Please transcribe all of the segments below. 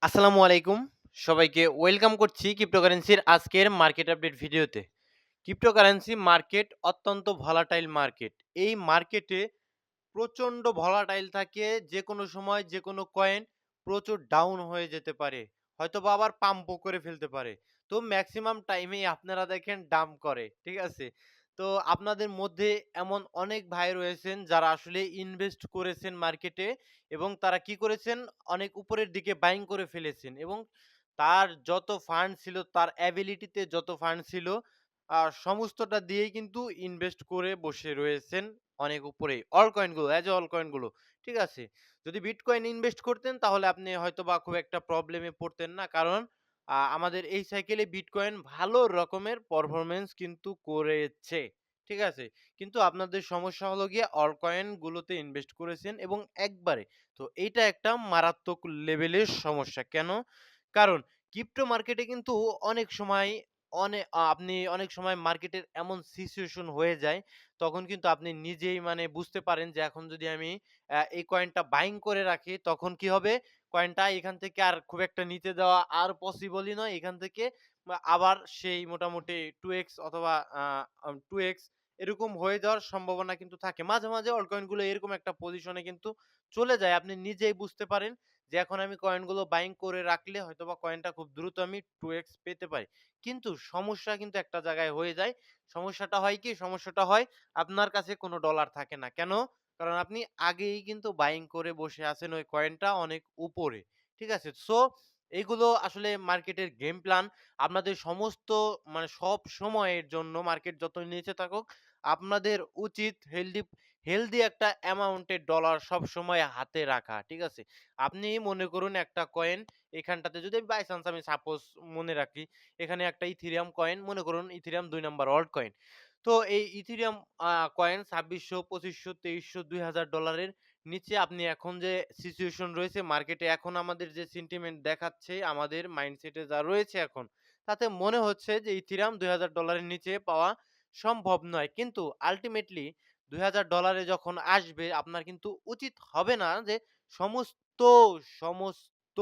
আসসালামু আলাইকুম। সবাইকে ওয়েলকাম করছি ক্রিপ্টোকারেন্সির আজকের মার্কেট আপডেট ভিডিওতে। ক্রিপ্টোকারেন্সি মার্কেট অত্যন্ত ভলাটাইল মার্কেট। এই মার্কেটে প্রচণ্ড ভলাটাইল থাকে। যেকোনো সময় যেকোনো কয়েন প্রচুর ডাউন হয়ে যেতে পারে। হয়তোবা আবার পাম্পও করে ফেলতে পারে। তো মেক্সিমাম টাইমেই আপনারা দেখেন ডাম্প করে। ঠিক আছে? তো আপনাদের মধ্যে এমন অনেক ভাই রয়েছেন যারা আসলে ইনভেস্ট করেছেন মার্কেটে এবং তারা কি করেছেন অনেক উপরের দিকে বাইং করে ফেলেছেন এবং তার যত ফান্ড ছিল তার অ্যাবিলিটিতে যত ফান্ড ছিল সমস্তটা দিয়েই কিন্তু ইনভেস্ট করে বসে রয়েছেন অনেক উপরেই। অল কয়েনগুলো, অ্যাজ অল কয়েনগুলো। ঠিক আছে? যদি বিটকয়েন ইনভেস্ট করতেন তাহলে আপনি হয়তোবা খুব একটা প্রবলেমে পড়তেন না। কারণ আমাদের এই সাইকেলে বিটকয়েন ভালো রকমের পারফরম্যান্স কিন্তু করেছে। ঠিক আছে? কিন্তু আপনাদের সমস্যা হলো গিয়ে অল কয়েন গুলোতে ইনভেস্ট করেছেন এবং একবারে। তো এইটা একটা মারাত্মক লেভেলের সমস্যা। কেন? কারণ ক্রিপ্টো মার্কেটে কিন্তু অনেক সময় আপনি অনেক সময় মার্কেটের এমন সিচুয়েশন হয়ে যায়, তখন কিন্তু আপনি নিজেই মানে বুঝতে পারেন যে এখন যদি আমি এই কয়েনটা বাইং করে রাখি, তখন কি হবে? কয়েনটা এখান থেকে আর খুব একটা নিচে যাওয়া আর পসিবলই নয়। এখান থেকে আবার সেই মোটামুটি 2x অথবা আ আম 2x এরকম হয়ে যাওয়ার সম্ভাবনা কিন্তু থাকে। মাঝে, মাঝে অল্টকয়েন গুলো এরকম একটা পজিশনে কিন্তু চলে যায়। আপনি নিজেই বুঝতে পারেন যে এখন আমি কয়েনগুলো বাইং করে রাখলে হয়তোবা কয়েনটা খুব দ্রুত আমি 2x পেতে পারি। কিন্তু সমস্যা কিন্তু একটা জায়গায় হয়ে যায়। সমস্যাটা হয় কি? সমস্যাটা হয় আপনার কাছে কোনো ডলার থাকে না। কেন? কারণ আপনি আগেই কিন্তু বাইং করে বসে আছেন ওই কয়েনটা অনেক উপরে। ঠিক আছে? সো এইগুলো আসলে মার্কেটের গেম প্ল্যান। আপনাদের সমস্ত মানে সব সময়ের জন্য মার্কেট যত নিচে থাকুক, আপনাদের উচিত হেলদি একটা অ্যামাউন্টের ডলার সবসময় হাতে রাখা। ঠিক আছে? আপনি মনে করুন একটা কয়েন এখানটাতে যদি বাই চান্স আমি সাপোজ মনে রাখি, এখানে একটা ইথেরিয়াম কয়েন মনে করুন ইথেরিয়াম ২ নাম্বার অল্ট কয়েন। তো এই ইথেরিয়াম কয়েন ২৬০০, ২৫০০, ২৩০০, $২,০০০ নিচে আপনি এখন যে সিচুয়েশন রয়েছে মার্কেটে এখন আমাদের যে সেন্টিমেন্ট দেখাচ্ছে আমাদের মাইন্ডসেটে যা রয়েছে এখন, তাতে মনে হচ্ছে যে ইথেরিয়াম $২,০০০ এর নিচে পাওয়া সম্ভব নয়। কিন্তু আল্টিমেটলি $২,০০০ যখন আসবে আপনার কিন্তু উচিত হবে না যে সমস্ত, সমস্ত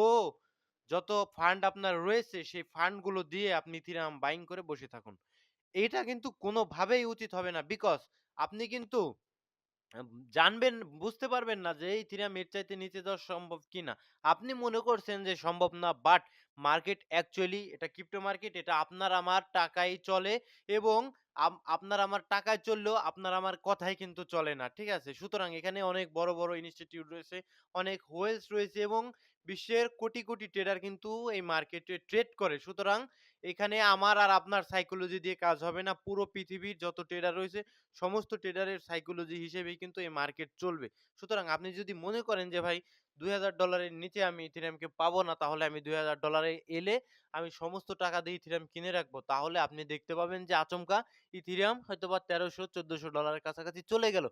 যত ফান্ড আপনার রয়েছে সেই ফান্ড গুলো দিয়ে আপনি ইথেরিয়াম বাইং করে বসে থাকুন। এইটা কিন্তু কোনোভাবেই উচিত হবে না। বিকজ আপনি কিন্তু আম জানবেন বুঝতে পারবেন না যে এই ইথেরিয়াম এর চাইতে নিচে যাওয়া সম্ভব কিনা। আপনি মনে করছেন যে সম্ভব না বাট মার্কেট অ্যাকচুয়ালি এটা ক্রিপ্টো মার্কেট এটা আপনার আমার টাকায় চলে এবং আপনার আমার টাকায় চললেও আপনার আমার কথাই কিন্তু চলে না। ঠিক আছে? সুতরাং এখানে অনেক বড়, বড় ইনস্টিটিউট রয়েছে, অনেক হোয়েলস রয়েছে এবং বিশ্বের কোটি, কোটি ট্রেডার কিন্তু এই মার্কেটে ট্রেড করে। সুতরাং এখানে আমার আর আপনার সাইকোলজি দিয়ে কাজ হবে না। পুরো পৃথিবীর যত ট্রেডার রয়েছে সমস্ত ট্রেডারের সাইকোলজি হিসেবেই কিন্তু এই মার্কেট চলবে। সুতরাং আপনি যদি মনে করেন যে ভাই $২,০০০ এর নিচে আমি ইথেরিয়ামকে পাবো না তাহলে আমি $২,০০০ এ এলে আমি সমস্ত টাকা দিয়ে ইথেরিয়াম কিনে রাখবো। তাহলে আপনি দেখতে পাবেন যে আচমকা ইথেরিয়াম হয়তোবা $১৩০০-১৪০০ এর কাছাকাছি চলে গেল।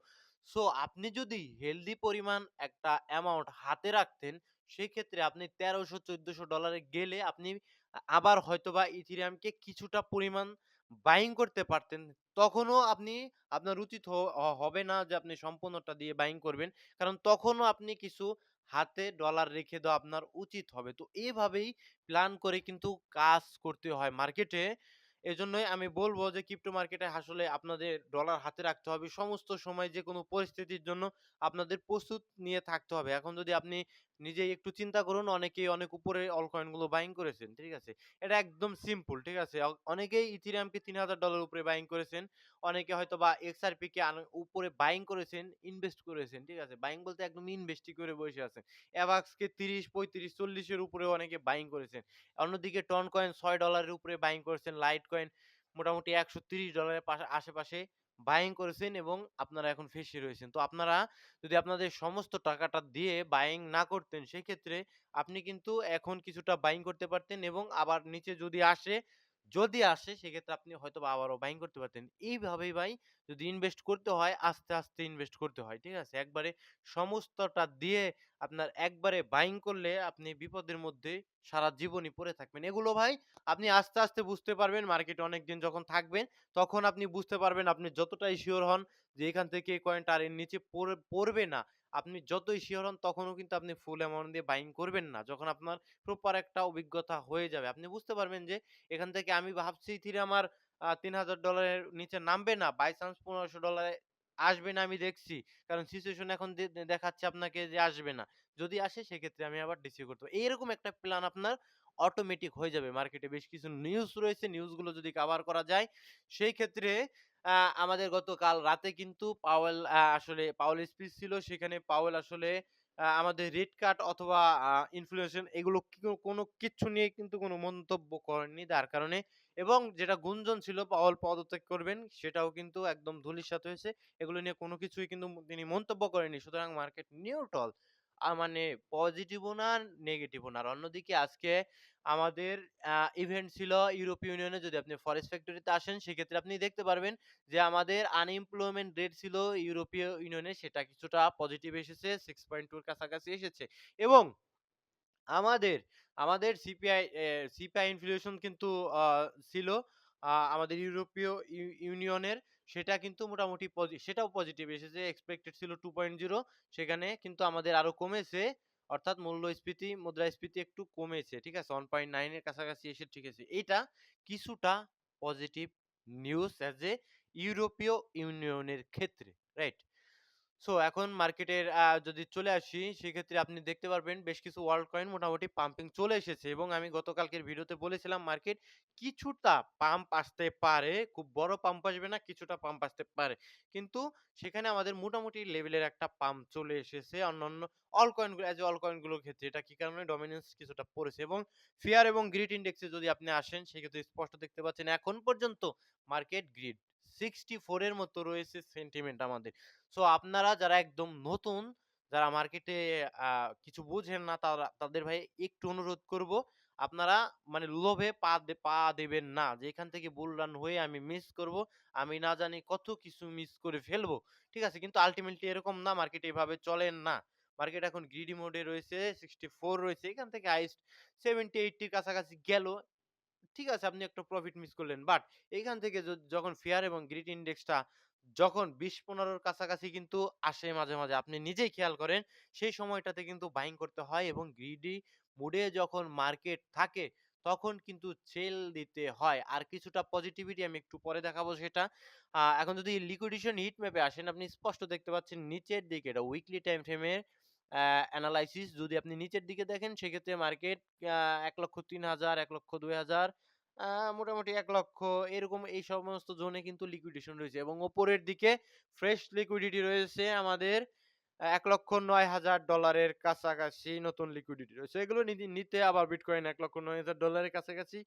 সো আপনি যদি হেলদি পরিমাণ একটা অ্যামাউন্ট হাতে রাখতেন, সেক্ষেত্রে আপনি $১৩০০-১৪০০ এ গেলে আপনি আবার হয়তোবা ইথেরিয়ামকে কিছুটা পরিমাণ বাইং করতে পারতেন। তখনও আপনি আপনার উচিত হবে না যে আপনি সম্পূর্ণটা দিয়ে বাইং করবেন। কারণ তখনও আপনি কিছু হাতে ডলার রেখে দেওয়া আপনার উচিত হবে। তো এভাবেই প্ল্যান করে কিন্তু কাজ করতে হয় মার্কেটে। এজন্যই আমি বলব যে ক্রিপ্টো মার্কেটে আসলে আপনাদের ডলার হাতে রাখতে হবে। সমস্ত সময় যেকোনো পরিস্থিতির জন্য আপনাদের প্রস্তুত নিয়ে থাকতে হবে। এখন যদি আপনি নিজেই একটু চিন্তা করুন অনেকেই অনেক উপরে অল্ট কয়েন গুলো বাইং করেছেন। ঠিক আছে? এটা একদম সিম্পল। ঠিক আছে? অনেকেই ইথেরিয়ামকে $৩,০০০ উপরে বাইং করেছেন। অনেকে হয়তোবা XRP কে উপরে বাইং করেছেন, ইনভেস্ট করেছেন। ঠিক আছে? বাইং বলতে একদম ইনভেস্টই করে বসে আছেন। AVAX কে ৩০, ৩৫, ৪০ এর উপরেও অনেকে বাইং করেছেন। অন্যদিকে টন কয়েন $৬ এর উপরে বাইং করেছেন। লাইট কয়েন মোটামুটি $১৩০ এর আশেপাশে বাইং করেছেন এবং আপনারা এখন ফেঁসে রয়েছেন। তো আপনারা যদি আপনাদের সমস্ত টাকাটা দিয়ে বাইং না করতেন সেক্ষেত্রে আপনি কিন্তু এখন কিছুটা বাইং করতে পারতেন এবং আবার নিচে যদি আসে সেক্ষেত্রে আপনি হয়তোবা আবারও বাইং করতে পারতেন। এইভাবেই ভাই যদি ইনভেস্ট করতে হয় আস্তে, আস্তে ইনভেস্ট করতে হয়। ঠিক আছে? একবারে সমস্তটা দিয়ে আপনার একবারে বাইং করলে আপনি বিপদের মধ্যে সারা জীবনই পড়ে থাকবেন। এগুলো ভাই আপনি আস্তে, আস্তে বুঝতে পারবেন মার্কেটে অনেকদিন যখন থাকবেন তখন আপনি বুঝতে পারবেন আপনি যতটাই সিওর হন যে এখান থেকে এই কয়েনটা আর এর নিচে পড়বে না। আপনি যতই শিওর হন তখনও কিন্তু আপনি ফুল অ্যামাউন্ট দিয়ে বাইং করবেন না। যখন আপনার প্রপার একটা অভিজ্ঞতা হয়ে যাবে। আপনি বুঝতে পারবেন যে এখান থেকে আমি ভাবছি ইথিরিয়াম আমার $৩,০০০ এর নিচে নামবে না। বাই চান্স $১৫০০ এ আসবে না আমি দেখছি। কারণ সিচুয়েশন এখন দেখাচ্ছে আপনাকে যে আসবে না। যদি আসে সেক্ষেত্রে আমি আবার ডিসিউ করতে পারি। এইরকম একটা প্ল্যান আপনার অটোমেটিক হয়ে যাবে। মার্কেটে বেশ কিছু নিউজ রয়েছে। নিউজগুলো যদি কভার করা যায় সেই ক্ষেত্রে আ আমাদের গতকাল রাতে কিন্তু আসলে পাওয়েল স্পিচ ছিল। সেখানে পাওয়েল আসলে আমাদের রেড কার্ড অথবা ইনফ্লেশন এগুলো কোনো কিচ্ছু নিয়ে কিন্তু কোনো মন্তব্য করেননি। যার কারণে এবং যেটা গুঞ্জন ছিল পাওয়েল পদত্যাগ করবেন সেটাও কিন্তু একদম ধূলিসাৎ হয়েছে। এগুলো নিয়ে কোনো কিছুই কিন্তু তিনি মন্তব্য করেননি। সুতরাং মার্কেট নিউট্রাল। মানে পজিটিভও না, নেগেটিভও না। আর অন্যদিকে আজকে আমাদের ইভেন্ট ছিল ইউরোপীয় ইউনিয়নে। যদি আপনি ফরেক্স ফ্যাক্টরিতে আসেন সেক্ষেত্রে আপনি দেখতে পারবেন যে আমাদের আনএমপ্লয়মেন্ট রেট ছিল ইউরোপীয় ইউনিয়নে সেটা কিছুটা পজিটিভ এসেছে। 6.2 এর কাছাকাছি এসেছে। এবং আমাদের, আমাদের সিপিআই ইনফ্লেশন কিন্তু আ ছিল আমাদের ইউরোপীয় ইউনিয়নের সেটা কিন্তু মোটামুটি সেটাও পজিটিভ এসেছে। এক্সপেক্টেড ছিল 2.0 সেখানে কিন্তু আমাদের আরো কমেছে। অর্থাৎ মূল্যস্ফীতি, মুদ্রাস্ফীতি একটু কমেছে। ঠিক আছে? 1.9 এর কাছাকাছি এসে ঠেকেছে। এইটা কিছুটা পজিটিভ নিউজ অ্যাজ এ ইউরোপীয় ইউনিয়নের ক্ষেত্রে। রাইট? সো এখন মার্কেটের যদি চলে আসি সেক্ষেত্রে আপনি দেখতে পারবেন বেশ কিছু ওয়ার্ল্ড কয়েন মোটামুটি পাম্পিং চলে এসেছে এবং আমি গতকালকের ভিডিওতে বলেছিলাম মার্কেট কিছুটা পাম্প আসতে পারে, খুব বড় পাম্প আসবে না, কিছুটা পাম্প আসতে পারে। কিন্তু সেখানে আমাদের মোটামুটি লেভেলের একটা পাম্প চলে এসেছে অন্যান্য অল কয়েন গুলোর ক্ষেত্রে। এটা কি কারণে ডমিনেন্স কিছুটা পড়েছে এবং ফিয়ার এবং গ্রিড ইন্ডেক্সে যদি আপনি আসেন সেক্ষেত্রে স্পষ্ট দেখতে পাচ্ছেন এখন পর্যন্ত মার্কেট গ্রিড 64 এর মতো রয়েছে সেন্টিমেন্ট আমাদের। সো আপনারা যারা একদম নতুন, যারা মার্কেটে আ কিছু বুঝেন না তাদের ভাই একটু অনুরোধ করব। আপনারা মানে লোভে পা দেবেন না। যে এখান থেকে বুল রান হয়ে আমি মিস করব। আমি না জানি কত কিছু মিস করে ফেলবো। ঠিক আছে? কিন্তু আল্টিমেটলি এরকম না। মার্কেট এভাবে চলেন না। মার্কেট এখন গ্রিডি মোডে রয়েছে, 64 রয়েছে। এখান থেকে হাইয়েস্ট 70-80 র কাছাকাছি গেল। ঠিক আছে আপনি একটা প্রফিট মিস করলেন। বাট এইখান থেকে যখন ফেয়ার এবং গ্রিড ইন্ডেক্সটা যখন ২০-১৫ র কাছাকাছি কিন্তু আসে মাঝে, মাঝে আপনি নিজেই খেয়াল করেন সেই সময়টাতে কিন্তু বাইং করতে হয় এবং গ্রিডি মুডে যখন মার্কেট থাকে তখন কিন্তু সেল দিতে হয়। আর কিছুটা পজিটিভিটি আমি একটু পরে দেখাবো সেটা। এখন যদি লিকুইডেশন হিট ম্যাপে আসেন আপনি স্পষ্ট দেখতে পাচ্ছেন নিচের দিকে এটা উইকলি টাইম ফ্রেমের এনালাইসিস যদি আপনি নিচের দিকে দেখেন সেক্ষেত্রে মার্কেট ১,৩০০০, ১,২০০০ আ মোটামুটি ১,০০,০০০ এরকম এই সমস্ত জোনে কিন্তু লিকুইডেশন রয়েছে এবং উপরের দিকে ফ্রেশ লিকুইডিটি রয়েছে আমাদের $১,০৯,০০০ এর কাছাকাছি নতুন লিকুইডিটি রয়েছে। এগুলো নিতে আবার বিটকয়েন $১,৯,০০০ এর কাছাকাছি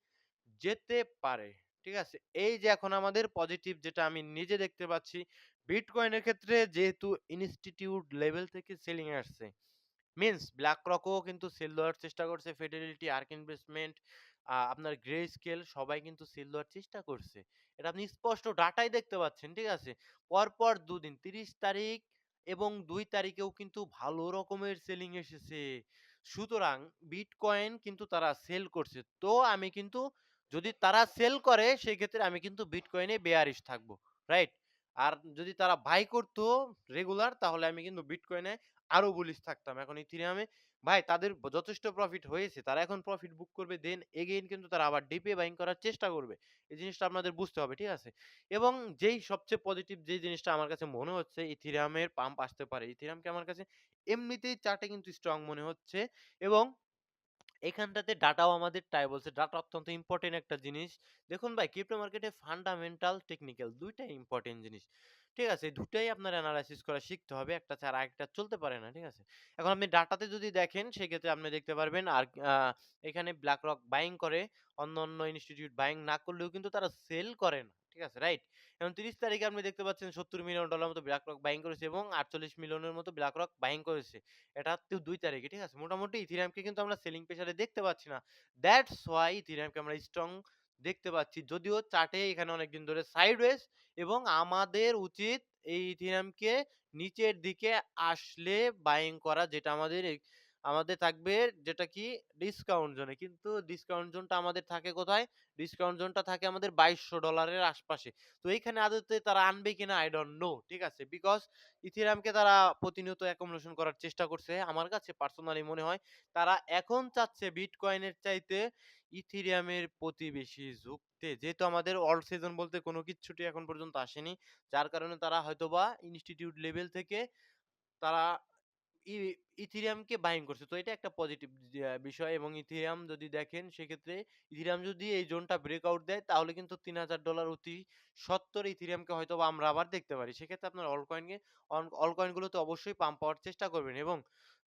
যেতে পারে। ঠিক আছে? এই যে এখন আমাদের পজিটিভ যেটা আমি নিজে দেখতে পাচ্ছি, বিটকয়েনের ক্ষেত্রে যেহেতু ইনস্টিটিউট লেভেল থেকে সেলিং এ আসছে। মিনস BlackRock ও কিন্তু সেল দেওয়ার চেষ্টা করছে, Fidelity, ARK Investment, আপনার Grayscale সবাই কিন্তু সেল দেওয়ার চেষ্টা করছে। এটা আপনি স্পষ্ট ডাটায় দেখতে পাচ্ছেন, ঠিক আছে? পরপর ২ দিন ৩০ তারিখ এবং ২ তারিখেও কিন্তু ভালো রকমের সেলিং এসেছে। সুতরাং বিটকয়েন কিন্তু তারা সেল করছে। তো আমি কিন্তু যদি তারা সেল করে সেক্ষেত্রে আমি কিন্তু বিটকয়েনে বেয়ারিশ থাকবো। রাইট? আর যদি তারা বাই করতো রেগুলার তাহলে আমি কিন্তু বিটকয়েনে আরো বুলিশ থাকতাম। এখন ইথেরিয়ামে ভাই তাদের যথেষ্ট প্রফিট হয়েছে। তারা এখন প্রফিট বুক করবে দেন এগেইন কিন্তু তারা আবার ডিপে বাইং করার চেষ্টা করবে। এই জিনিসটা আপনাদের বুঝতে হবে, ঠিক আছে? এবং যেই সবচেয়ে পজিটিভ যেই জিনিসটা আমার কাছে মনে হচ্ছে ইথেরিয়ামের পাম্প আসতে পারে। ইথেরিয়ামকে আমার কাছে এমনিতেই চার্টে কিন্তু স্ট্রং মনে হচ্ছে এবং এখানটাতে ডাটাও আমাদের তাই বলছে। ডাটা অত্যন্ত ইম্পোর্টেন্ট একটা জিনিস। দেখুন ভাই ক্রিপ্টো মার্কেটে ফান্ডামেন্টাল, টেকনিক্যাল ২ টাই ইম্পোর্টেন্ট জিনিস। ঠিক আছে? ২ টাই আপনার এনালাইসিস করা শিখতে হবে। একটা ছাড়া আরেকটা চলতে পারে না। ঠিক আছে? এখন আপনি ডাটাতে যদি দেখেন সেক্ষেত্রে আপনি দেখতে পারবেন আর এখানে BlackRock বাইং করে। অন্যান্য ইনস্টিটিউট বাইং না করলেও কিন্তু তারা সেল করে না। ঠিক আছে? রাইট? এখন ৩০ তারিখে আপনি দেখতে পাচ্ছেন $৭০ মিলিয়ন মতো BlackRock বাইং করেছে এবং ৪৮ মিলিয়নের মতো BlackRock বাইং করেছে। এটা তো ২ তারিখে, ঠিক আছে? মোটামুটি ইথেরিয়ামকে কিন্তু আমরা সেলিং প্রেশারে দেখতে পাচ্ছি না। দ্যাটস হোয়াই ইথেরিয়ামকে আমরা স্ট্রং দেখতে পাচ্ছি। যদিও চার্টে এখানে অনেকদিন ধরে সাইডওয়েজ এবং আমাদের উচিত এই ইথেরিয়ামকে নিচের দিকে আসলে বাইং করা যেটা আমাদের আমাদের থাকবে যেটা কি ডিসকাউন্ট জোনে। কিন্তু ডিসকাউন্ট জোনটা আমাদের থাকে কোথায়? ডিসকাউন্ট জোনটা থাকে আমাদের $২২০০ আশপাশে। তো এইখানে আদতে তারা আনবে কিনা I don't know, ঠিক আছে? বিকজ ইথেরিয়ামকে তারা প্রতিনিয়ত অ্যাকুমুলেশন করার চেষ্টা করছে। আমার কাছে পার্সোনালি মনে হয় তারা এখন চাচ্ছে বিটকয়েনের চাইতে ইথেরিয়ামের প্রতি বেশি ঝুঁকতে। যেহেতু আমাদের অল্ট সিজন বলতে কোনো কিচ্ছুটি এখন পর্যন্ত আসেনি। যার কারণে তারা হয়তোবা ইনস্টিটিউট লেভেল থেকে তারা ই ইথেরিয়ামকে বাইং করছে। তো এটা একটা পজিটিভ বিষয় এবং ইথেরিয়াম যদি দেখেন সেক্ষেত্রে ইথেরিয়াম যদি এই জোনটা ব্রেকআউট দেয় তাহলে কিন্তু $৩,০০০ অতি সত্বর ইথেরিয়ামকে হয়তোবা আমরা আবার দেখতে পারি। সেক্ষেত্রে আপনার অল কয়েন গুলোতে অবশ্যই পাম্প পাওয়ার চেষ্টা করবেন এবং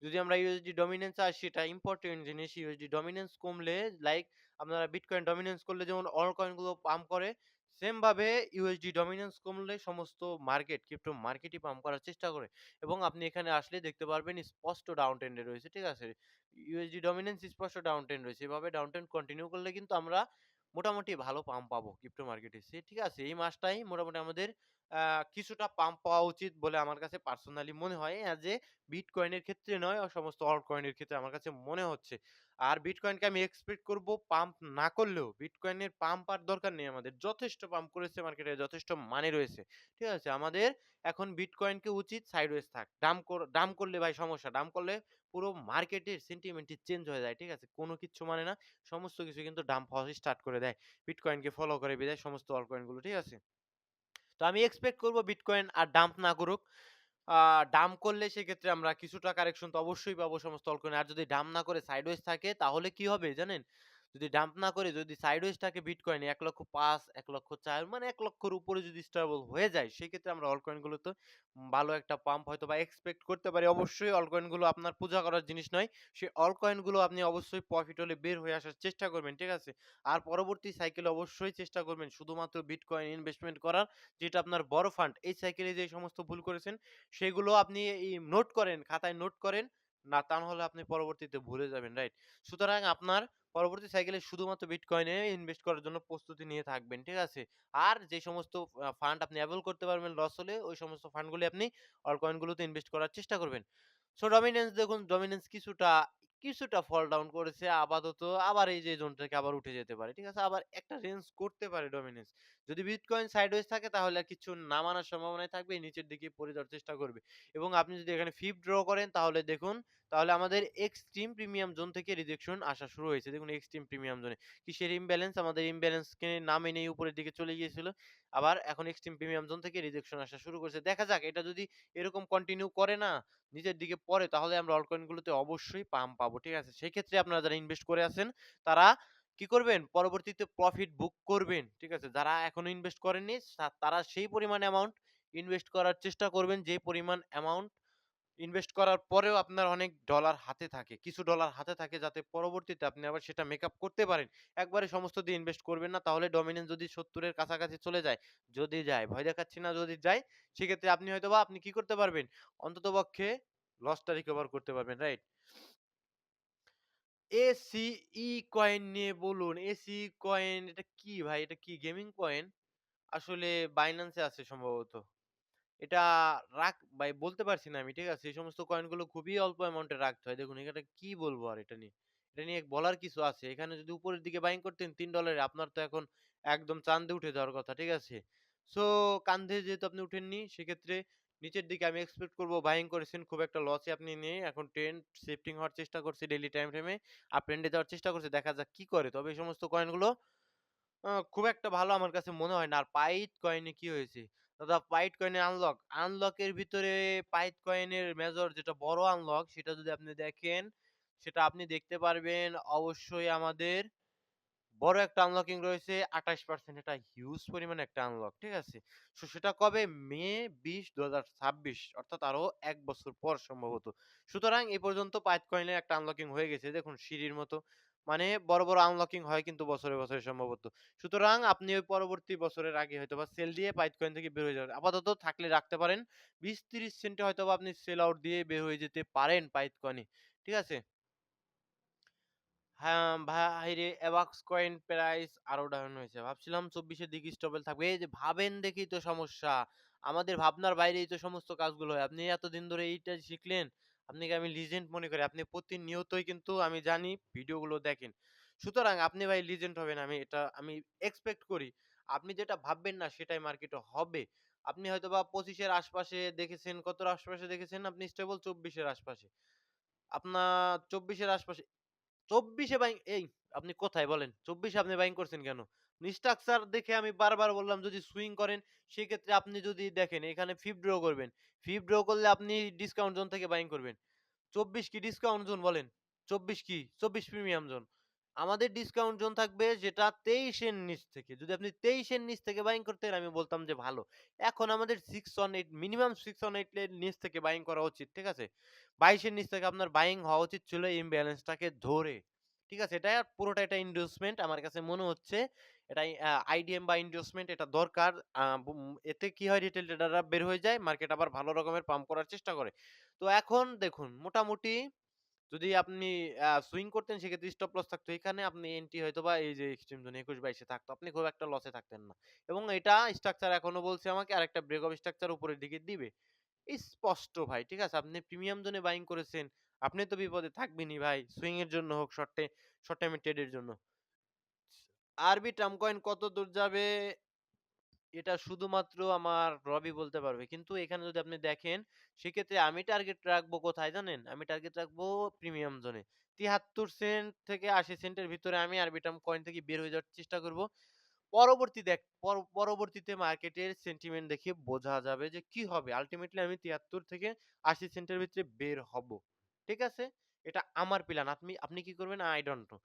যদি আমরা ইউএসডি ডমিন্যান্স এ আসি, এটা ইম্পোর্টেন্ট জিনিস। ইউএসডি ডমিন্যান্স কমলে লাইক আপনারা বিটকয়েন ডমিন্যান্স করলে যেমন অল কয়েন গুলো পাম্প করে, সেম ভাবে ইউএসডি ডমিন্যান্স কমলে সমস্ত মার্কেট, ক্রিপ্টো মার্কেটই পাম্প করার চেষ্টা করে। এবং আপনি এখানে আসলে দেখতে পারবেন স্পষ্ট ডাউন ট্রেন্ডে রয়েছে, ঠিক আছে? ইউএসডি ডমিন্যান্স স্পষ্ট ডাউন ট্রেন্ড রয়েছে। এভাবে ডাউন ট্রেন্ড কন্টিনিউ করলে কিন্তু আমরা মোটামুটি ভালো পাম্প পাবো ক্রিপ্টো মার্কেটে। ঠিক আছে? এই মাসটাই মোটামুটি আমাদের কিছুটা পাম্প পাওয়া উচিত বলে আমার কাছে পার্সোনালি মনে হয়। অ্যাজ এ বিটকয়েনের ক্ষেত্রে নয়, সমস্ত অল্ট কয়েনের ক্ষেত্রে আমার কাছে মনে হচ্ছে। আর বিটকয়েনকে আমি এক্সপেক্ট করব পাম্প না করলেও, বিটকয়েনের পাম্প আর দরকার নেই আমাদের। যথেষ্ট পাম্প করেছে মার্কেটে, যথেষ্ট মানে রয়েছে। ঠিক আছে? আমাদের এখন বিটকয়েনকে উচিত সাইডওয়েজ থাক। ডাম্প করলে ভাই সমস্যা। ডাম্প করলে পুরো মার্কেটের সেন্টিমেন্টই চেঞ্জ হয়ে যায়। ঠিক আছে? কোনো কিচ্ছু মানে না। সমস্ত কিছু কিন্তু ডাম্প হওয়া স্টার্ট করে দেয়। বিটকয়েনকে ফলো করে বিদায় সমস্ত অল্টকয়েন গুলো। ঠিক আছে? তো আমি এক্সপেক্ট করব বিটকয়েন আর ডাম্প না করুক। আ ডাম্প করলে সেক্ষেত্রে আমরা কিছুটা কারেকশন তো অবশ্যই পাবো সমস্ত অল্টকয়েনে। আর যদি ডাম্প না করে সাইডওয়েজ থাকে তাহলে কি হবে জানেন? যদি ডাম্প না করে যদি সাইডওয়েজ থাকে বিটকয়েনে ১,৫০,০০০, ১,৪০,০০০ মানে ১,০০,০০০ র উপরে যদি স্টেবল হয়ে যায় সেক্ষেত্রে আমরা অল্টকয়েন গুলোতে ভালো একটা পাম্প হয়তোবা এক্সপেক্ট করতে পারি। অবশ্যই অল্টকয়েন গুলো আপনার পূজা করার জিনিস নয়। সেই অল্টকয়েন গুলো আপনি অবশ্যই প্রফিট হলে বের হয়ে আসার চেষ্টা করবেন। ঠিক আছে? আর পরবর্তী সাইকেলে অবশ্যই চেষ্টা করবেন শুধুমাত্র বিটকয়েন ইনভেস্টমেন্ট করার, যেটা আপনার বড় ফান্ড। এই সাইকেলে যে সমস্ত ভুল করেছেন সেগুলো আপনি নোট করেন, খাতায় নোট করেন। না তা না হলে আপনি পরবর্তীতে ভুলে যাবেন, রাইট? সুতরাং আপনার পরবর্তী সাইকেলে শুধুমাত্র বিটকয়েনে ইনভেস্ট করার জন্য প্রস্তুতি নিয়ে থাকবেন, ঠিক আছে? আর যে সমস্ত ফান্ড আপনি এভয়েড করতে পারবেন লস হলে, ওই সমস্ত ফান্ডগুলি আপনি অল্ট কয়েন গুলোতে ইনভেস্ট করার চেষ্টা করবেন। সো ডমিনেন্স দেখুন, ডমিনেন্স কিছুটা ফল ডাউন করেছে আপাতত। আবার এই যে জোন থেকে আবার উঠে যেতে পারে। ঠিক আছে? আবার একটা রেঞ্জ করতে পারে ডমিনেন্স। যদি বিটকয়েন সাইডওয়েজ থাকে তাহলে আর কিছু নামানোর সম্ভাবনাই থাকবে, নিচের দিকে পড়ে যাওয়ার চেষ্টা করবে। এবং আপনি যদি এখানে ফিব ড্র করেন তাহলে দেখুন, তাহলে আমাদের এক্সট্রিম প্রিমিয়াম জোন থেকে রিজেকশন আসা শুরু হয়েছে। দেখুন এক্সট্রিম প্রিমিয়াম জোনে। কিসের ইমব্যালেন্স? আমাদের ইমব্যালেন্সকে না মেনেই উপরের দিকে চলে গিয়েছিল। আবার এখন এক্সট্রিম প্রিমিয়াম জোন থেকে রিজেকশন আসা শুরু করেছে। দেখা যাক এটা যদি এরকম কন্টিনিউ করে না, নিচের দিকে পড়ে, তাহলে আমরা অল্ট কয়েন গুলোতে অবশ্যই পাম্প পাবো। ঠিক আছে? সেই ক্ষেত্রে আপনারা যারা ইনভেস্ট করে আছেন তারা কি করবেন? পরবর্তীতে প্রফিট বুক করবেন। ঠিক আছে? যারা এখনো ইনভেস্ট করেননি তারা সেই পরিমাণ অ্যামাউন্ট ইনভেস্ট করার চেষ্টা করবেন যে পরিমাণ অ্যামাউন্ট ইনভেস্ট করার পরেও আপনার অনেক ডলার হাতে থাকে। কিছু ডলার হাতে থাকে যাতে পরবর্তীতে আপনি আবার সেটা মেকআপ করতে পারেন। একবারে সমস্ত দিয়ে ইনভেস্ট করবেন না, তাহলে ডমিনেন্স যদি ৭০ এর কাছাকাছি চলে যায়, যদি যায়, ভয় দেখাচ্ছি না, যদি যায়, সেক্ষেত্রে আপনি হয়তোবা আপনি কি করতে পারবেন? অন্ততপক্ষে লসটা রিকভার করতে পারবেন, রাইট? এসিই কয়েন নিয়ে বলুন। এসিই কয়েন এটা কি ভাই? এটা কি গেমিং কয়েন? আসলে বাইন্যান্স এ আছে সম্ভবত। এটা ভাই বলতে পারছি না আমি, ঠিক আছে? এই সমস্ত কয়েনগুলো খুবই অল্প অ্যামাউন্টে রাখতে হয়। দেখুন এখানে কি বলবো আর এটা নিয়ে? এটা নিয়ে বলার কিছু আছে? এখানে যদি উপরের দিকে বাইং করতেন $৩ এ আপনার তো এখন একদম চাঁদে উঠে যাওয়ার কথা, ঠিক আছে? সো কান্ধে যেহেতু আপনি উঠেননি সেক্ষেত্রে নিচের দিকে আমি এক্সপেক্ট করব বাইং করেছেন খুব একটা লসে আপনি নিয়ে এখন ট্রেন্ড শিফটিং হওয়ার চেষ্টা করছে ডেইলি টাইম ফ্রেমে। আপ ট্রেন্ডে যাওয়ার চেষ্টা করছে। দেখা যাক কি করে। তবে এই সমস্ত কয়েনগুলো খুব একটা ভালো আমার কাছে মনে হয় না। আর পাইট কয়েনে কি হয়েছে? দাদা পাইট কয়েনের আনলকের ভিতরে পাইট কয়েনের মেজর যেটা বড় আনলক সেটা যদি আপনি দেখেন, সেটা আপনি দেখতে পারবেন অবশ্যই আমাদের বড় একটা আনলকিং রয়েছে ২৮%। এটা হিউজ পরিমাণে একটা আনলক। ঠিক আছে? সো সেটা কবে? মে ২০, ২০২৬ অর্থাৎ আরো ১ বছর পর সম্ভবত। সুতরাং এ পর্যন্ত পাইট কয়েনের একটা আনলকিং হয়ে গেছে। দেখুন সিঁড়ির মতো। মানে বড় আনলকিং হয় কিন্তু বছরে সম্ভবত। সুতরাং আপনি ওই পরবর্তী বছরের আগে হয়তোবা সেল দিয়ে পাইট কয়েন থেকে বের হয়ে যাবেন। আপাতত থাকলে রাখতে পারেন। ২০-৩০ সেন্টে হয়তোবা আপনি সেল আউট দিয়ে বের হয়ে যেতে পারেন পাইট কয়েনে। ঠিক আছে? হ্যাঁ, ভাইরে এবাক্স কয়েন প্রাইস আরো ডাউন হয়েছে। ভাবছিলাম ২৪ এর দিকে স্টেবল থাকবে। এই যে ভাবেন দেখেই তো সমস্যা। আমাদের ভাবনার বাইরেই তো সমস্ত কাজগুলো হয়। আপনি এতদিন ধরে এইটা শিখলেন। আপনাকে আমি লিজেন্ড মনে করি। আপনি প্রতিনিয়তই কিন্তু আমি জানি ভিডিওগুলো দেখেন। সুতরাং আপনি ভাই লিজেন্ড হবেন আমি এক্সপেক্ট করি। আপনি যেটা ভাববেন না সেটাই মার্কেটে হবে। আপনি হয়তোবা ২৫ এর আশপাশে দেখেছেন, কতর আশপাশে দেখেছেন আপনি স্টেবল ২৪ এর আশপাশে। আপনার ২৪ এর আশপাশে ২৪ এ আপনি কোথায় বলেন? ২৪ এ আপনি বাইং করছেন কেন? স্ট্রাকচার দেখে আমি বারবার বললাম যদি সুইং করেন সেক্ষেত্রে আপনি যদি দেখেন এখানে ফিফ ড্র করবেন। ফিফ ড্র করলে আপনি ডিসকাউন্ট জোন থেকে বাইং করবেন। ২৪ কি ডিসকাউন্ট জোন বলেন? ২৪ কি? ২৪ প্রিমিয়াম জোন। আমাদের ডিসকাউন্ট জোন থাকবে যেটা ২৩ এর নিচ থেকে। যদি আপনি ২৩ এর নিচ থেকে বাইং করতেন আমি বলতাম যে ভালো। এখন আমাদের 618 মিনিমাম 618 এর নিচ থেকে বাইং করা উচিত। ঠিক আছে? ২২ এর নিচ থেকে আপনার বাইং হওয়া উচিত ছিল ইমব্যালেন্সটাকে ধরে। ঠিক আছে? এটা পুরোটা একটা ইনডিউসমেন্ট আমার কাছে মনে হচ্ছে। এটা আইডিএম বা ইনডিউসমেন্ট এটা দরকার। এতে কি হয় রিটেল ট্রেডাররা বের হয়ে যায়। মার্কেট আবার ভালো রকমের পাম্প করার চেষ্টা করে। তো এখন দেখুন মোটামুটি যদি আপনি সুইং করতেন সেক্ষেত্রে স্টপ লস থাকতো। এখানে আপনি এন্ট্রি হয়তোবা এই যে এক্সট্রিম জোন ২১-২২ এ থাকতো। আপনি খুব একটা লসে থাকতেন না। এবং এটা স্ট্রাকচার এখনো বলছে আমাকে আরেকটা ব্রেক অফ স্ট্রাকচার উপরের দিকে দিবে। স্পষ্ট ভাই। ঠিক আছে? আপনি প্রিমিয়াম জোনে বাইং করেছেন। আপনি তো বিপদে থাকবেনই ভাই। সুইং এর জন্য হোক, শর্ট টাইম এর ট্রেড এর জন্য। আরবি টার্ম কয়েন কত দূর যাবে এটা শুধুমাত্র আমার রবি বলতে পারবে। কিন্তু এখানে যদি আপনি দেখেন, সেক্ষেত্রে আমি টার্গেট রাখবো কোথায় জানেন? আমি টার্গেট রাখবো প্রিমিয়াম জোনে। ৭৩ সেন্ট থেকে ৮০ সেন্টের ভিতরে আমি আরবিটার্ম কয়েন থেকে বের হয়ে যাওয়ার চেষ্টা করব। পরবর্তীতে মার্কেটের সেন্টিমেন্ট দেখে বোঝা যাবে যে কি হবে। আল্টিমেটলি আমি ৭৩ থেকে ৮০ সেন্টের ভিতরে বের হব। ঠিক আছে? এটা আমার প্ল্যান। আপনি কি করবেন? I don't know.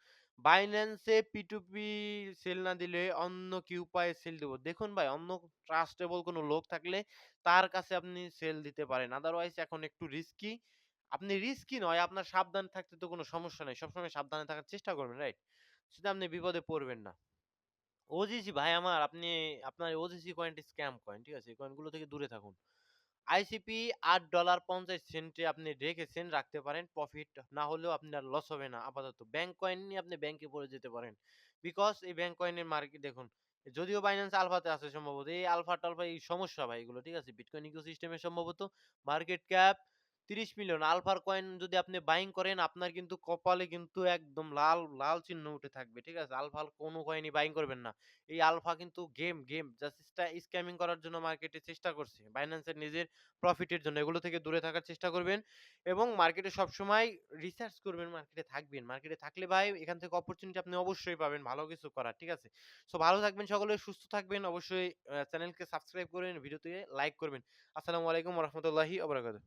বাইন্যান্সে P2P sell না দিলে অন্য কি উপায়ে সেল দিব? দেখুন ভাই অন্য ট্রাস্টেবল কোন লোক থাকলে তার কাছে আপনি সেল দিতে পারেন। আদারওয়াইজ এখন একটু রিস্কি। আপনি রিস্কি নয়, আপনার সাবধান থাকতে তো কোন সমস্যা নাই। সবসময় সাবধানে থাকার চেষ্টা করবেন, রাইট? শুধু আপনি বিপদে পড়বেন না। ওজিসি ভাই আমার আপনার ওজিসি কয়েনটি স্ক্যাম কয়েন। ঠিক আছে? এই কয়েনগুলো থেকে দূরে থাকুন। আইসিপি $৮.৫০ আপনি রেখেছেন, রাখতে পারেন। প্রফিট না হলেও আপনার লস হবে না আপাতত। ব্যাংক কয়েন নিয়ে আপনি ব্যাংকে পড়ে যেতে পারেন। বিকজ এই ব্যাংক কয়েনের মার্কেট দেখুন, যদিও বাইন্যান্স আলফাতে আছে সম্ভবত। এই আলফা-টালফা এই সমস্যা ভাই এগুলো, ঠিক আছে? বিটকয়েন ইকোসিস্টেমে সম্ভবত মার্কেট ক্যাপ ৩০ মিলিয়ন। আলফার কয়েন যদি আপনি বাইং করেন আপনার কিন্তু কপালে কিন্তু একদম লাল, লাল চিহ্ন উঠে থাকবে। ঠিক আছে? আলফার কোনো কয়েনই বাইং করবেন না। এই আলফা কিন্তু গেম জাস্ট স্ক্যামিং করার জন্য মার্কেটে চেষ্টা করছে। বাইন্যান্সের নিজের প্রফিটের জন্য এগুলো থেকে দূরে থাকার চেষ্টা করবেন এবং মার্কেটে সবসময় রিসার্চ করবেন, মার্কেটে থাকবেন। মার্কেটে থাকলে ভাই এখান থেকে অপরচুনিটি আপনি অবশ্যই পাবেন ভালো কিছু করার। ঠিক আছে? সো ভালো থাকবেন সকলে, সুস্থ থাকবেন। অবশ্যই চ্যানেলকে সাবস্ক্রাইব করবেন, ভিডিওতে লাইক করবেন। আসসালামু আলাইকুম ওয়া রাহমাতুল্লাহি ওয়া বারাকাতুহু।